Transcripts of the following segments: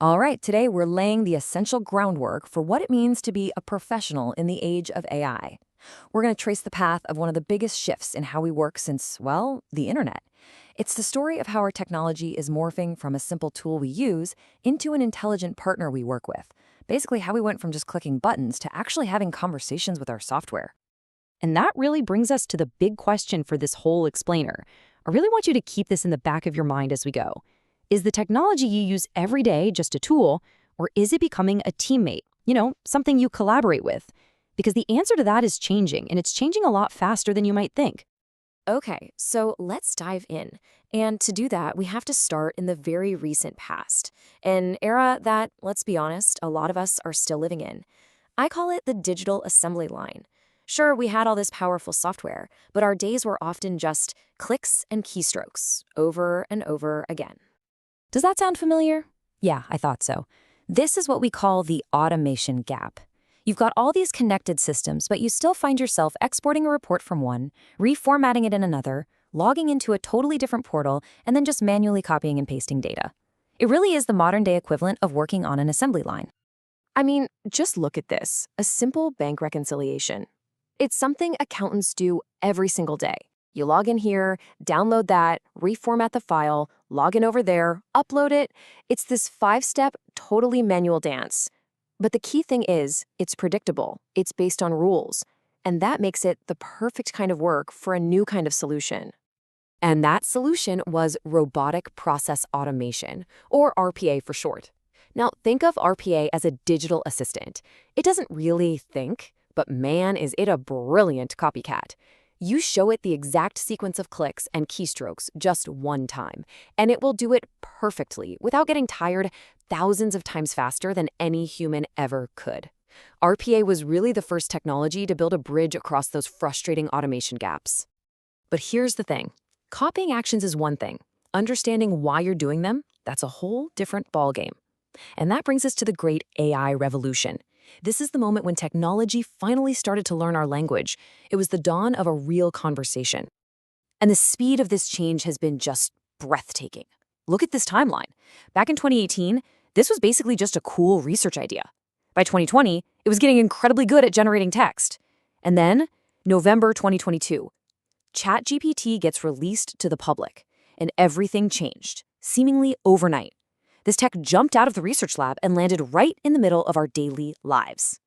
All right, today we're laying the essential groundwork for what it means to be a professional in the age of AI. We're going to trace the path of one of the biggest shifts in how we work since, well, the internet. It's the story of how our technology is morphing from a simple tool we use into an intelligent partner we work with. Basically, how we went from just clicking buttons to actually having conversations with our software. And that really brings us to the big question for this whole explainer. I really want you to keep this in the back of your mind as we go. Is the technology you use every day just a tool, or is it becoming a teammate? Something you collaborate with? Because the answer to that is changing, and it's changing a lot faster than you might think. Okay, so let's dive in. And to do that, we have to start in the very recent past, an era that, let's be honest, a lot of us are still living in. I call it the digital assembly line. Sure, we had all this powerful software, but our days were often just clicks and keystrokes over and over again. Does that sound familiar? Yeah, I thought so. This is what we call the automation gap. You've got all these connected systems, but you still find yourself exporting a report from one, reformatting it in another, logging into a totally different portal, and then just manually copying and pasting data. It really is the modern-day equivalent of working on an assembly line. I mean, just look at this, a simple bank reconciliation. It's something accountants do every single day. You log in here, download that, reformat the file, log in over there, upload it. It's this 5-step, totally manual dance. But the key thing is, it's predictable, it's based on rules, and that makes it the perfect kind of work for a new kind of solution. And that solution was Robotic Process Automation, or RPA for short. Now, think of RPA as a digital assistant. It doesn't really think, but man, is it a brilliant copycat. You show it the exact sequence of clicks and keystrokes just one time, and it will do it perfectly without getting tired thousands of times faster than any human ever could. RPA was really the first technology to build a bridge across those frustrating automation gaps. But here's the thing. Copying actions is one thing. Understanding why you're doing them, that's a whole different ballgame. And that brings us to the great AI revolution. This is the moment when technology finally started to learn our language. It was the dawn of a real conversation. And the speed of this change has been just breathtaking. Look at this timeline. Back in 2018, this was basically just a cool research idea. By 2020, it was getting incredibly good at generating text. And then, November 2022, ChatGPT gets released to the public, and everything changed, seemingly overnight. This tech jumped out of the research lab and landed right in the middle of our daily lives.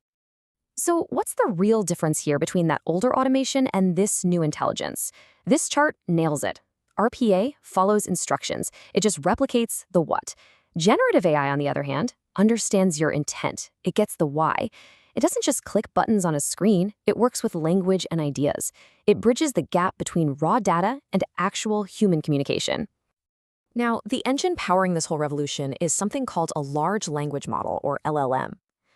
So what's the real difference here between that older automation and this new intelligence? This chart nails it. RPA follows instructions. It just replicates the what. Generative AI, on the other hand, understands your intent. It gets the why. It doesn't just click buttons on a screen. It works with language and ideas. It bridges the gap between raw data and actual human communication. Now, the engine powering this whole revolution is something called a large language model, or LLM.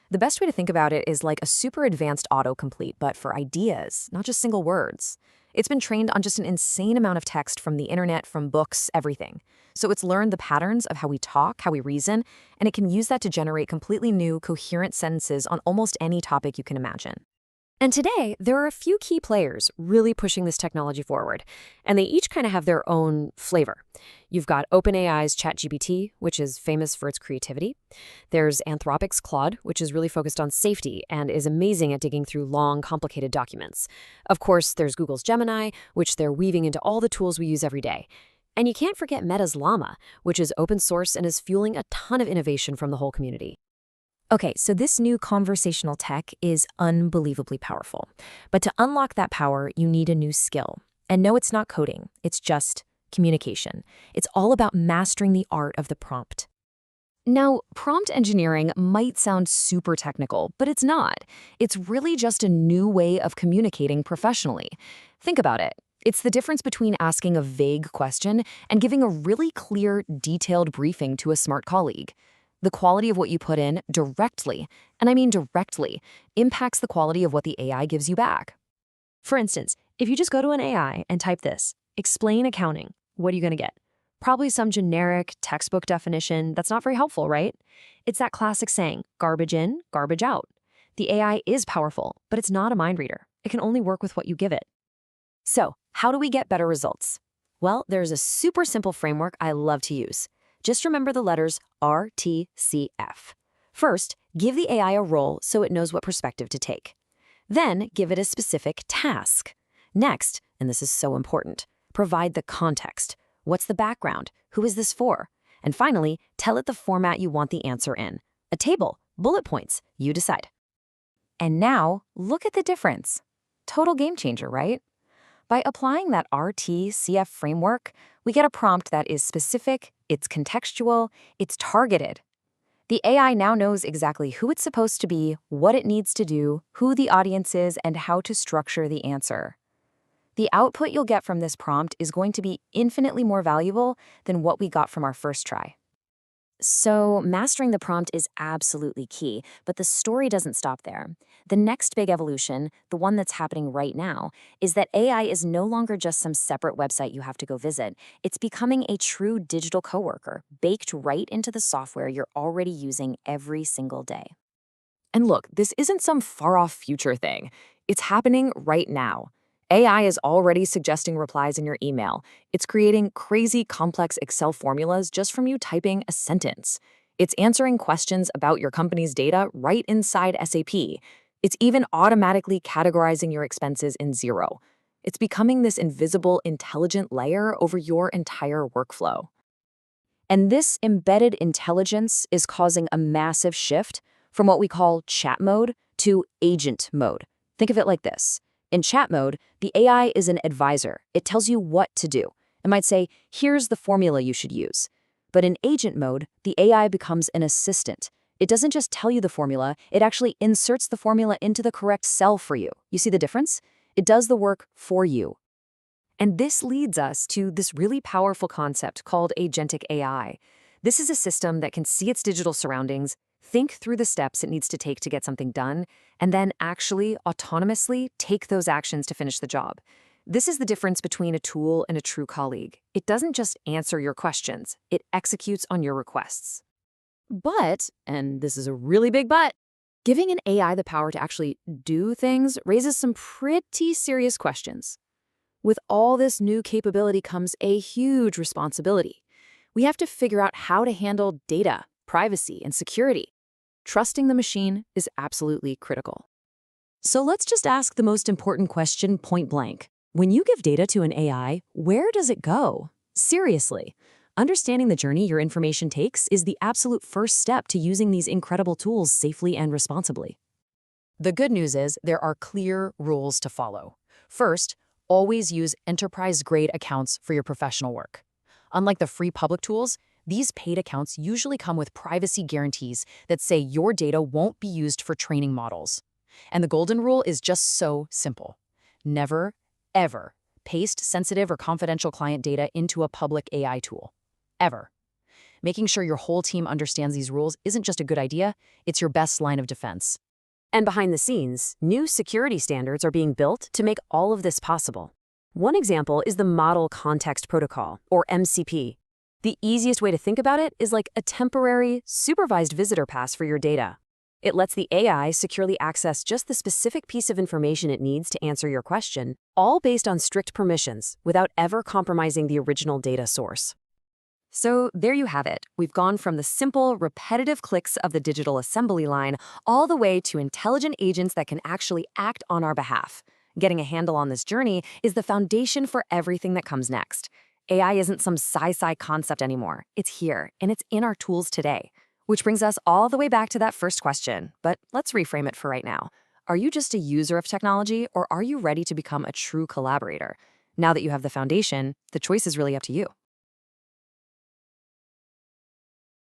The best way to think about it is like a super advanced autocomplete, but for ideas, not just single words. It's been trained on just an insane amount of text from the internet, from books, everything. So it's learned the patterns of how we talk, how we reason, and it can use that to generate completely new, coherent sentences on almost any topic you can imagine. And today, there are a few key players really pushing this technology forward, and they each kind of have their own flavor. You've got OpenAI's ChatGPT, which is famous for its creativity. There's Anthropic's Claude, which is really focused on safety and is amazing at digging through long, complicated documents. Of course, there's Google's Gemini, which they're weaving into all the tools we use every day. And you can't forget Meta's Llama, which is open source and is fueling a ton of innovation from the whole community. Okay, so this new conversational tech is unbelievably powerful. But to unlock that power, you need a new skill. And no, it's not coding. It's just communication. It's all about mastering the art of the prompt. Now, prompt engineering might sound super technical, but it's not. It's really just a new way of communicating professionally. Think about it. It's the difference between asking a vague question and giving a really clear, detailed briefing to a smart colleague. The quality of what you put in directly, and I mean directly, impacts the quality of what the AI gives you back. For instance, if you just go to an AI and type this, explain accounting, what are you going to get? Probably some generic textbook definition that's not very helpful, right? It's that classic saying, garbage in, garbage out. The AI is powerful, but it's not a mind reader. It can only work with what you give it. So, how do we get better results? Well, there's a super simple framework I love to use. Just remember the letters RTCF. First, give the AI a role so it knows what perspective to take. Then, give it a specific task. Next, and this is so important, provide the context. What's the background? Who is this for? And finally, tell it the format you want the answer in. A table, bullet points, you decide. And now, look at the difference. Total game changer, right? By applying that RTCF framework, we get a prompt that is specific, it's contextual, it's targeted. The AI now knows exactly who it's supposed to be, what it needs to do, who the audience is, and how to structure the answer. The output you'll get from this prompt is going to be infinitely more valuable than what we got from our first try. So, mastering the prompt is absolutely key, but the story doesn't stop there. The next big evolution, the one that's happening right now, is that AI is no longer just some separate website you have to go visit. It's becoming a true digital coworker, baked right into the software you're already using every single day. And look, this isn't some far-off future thing. It's happening right now. AI is already suggesting replies in your email. It's creating crazy complex Excel formulas just from you typing a sentence. It's answering questions about your company's data right inside SAP. It's even automatically categorizing your expenses in Zero. It's becoming this invisible, intelligent layer over your entire workflow. And this embedded intelligence is causing a massive shift from what we call chat mode to agent mode. Think of it like this. In chat mode, the AI is an advisor. It tells you what to do. It might say, here's the formula you should use. But in agent mode, the AI becomes an assistant. It doesn't just tell you the formula, it actually inserts the formula into the correct cell for you. You see the difference? It does the work for you. And this leads us to this really powerful concept called Agentic AI. This is a system that can see its digital surroundings, think through the steps it needs to take to get something done, and then actually autonomously take those actions to finish the job. This is the difference between a tool and a true colleague. It doesn't just answer your questions, it executes on your requests. But, and this is a really big but, giving an AI the power to actually do things raises some pretty serious questions. With all this new capability comes a huge responsibility. We have to figure out how to handle data, privacy, and security. Trusting the machine is absolutely critical. So let's just ask the most important question point blank. When you give data to an AI, where does it go? Seriously, understanding the journey your information takes is the absolute first step to using these incredible tools safely and responsibly. The good news is there are clear rules to follow. First, always use enterprise-grade accounts for your professional work. Unlike the free public tools, these paid accounts usually come with privacy guarantees that say your data won't be used for training models. And the golden rule is just so simple. Never, ever paste sensitive or confidential client data into a public AI tool. Ever. Making sure your whole team understands these rules isn't just a good idea, it's your best line of defense. And behind the scenes, new security standards are being built to make all of this possible. One example is the Model Context Protocol, or MCP. The easiest way to think about it is like a temporary, supervised visitor pass for your data. It lets the AI securely access just the specific piece of information it needs to answer your question, all based on strict permissions, without ever compromising the original data source. So there you have it. We've gone from the simple, repetitive clicks of the digital assembly line all the way to intelligent agents that can actually act on our behalf. Getting a handle on this journey is the foundation for everything that comes next. AI isn't some sci-fi concept anymore. It's here, and it's in our tools today. Which brings us all the way back to that first question, but let's reframe it for right now. Are you just a user of technology, or are you ready to become a true collaborator? Now that you have the foundation, the choice is really up to you.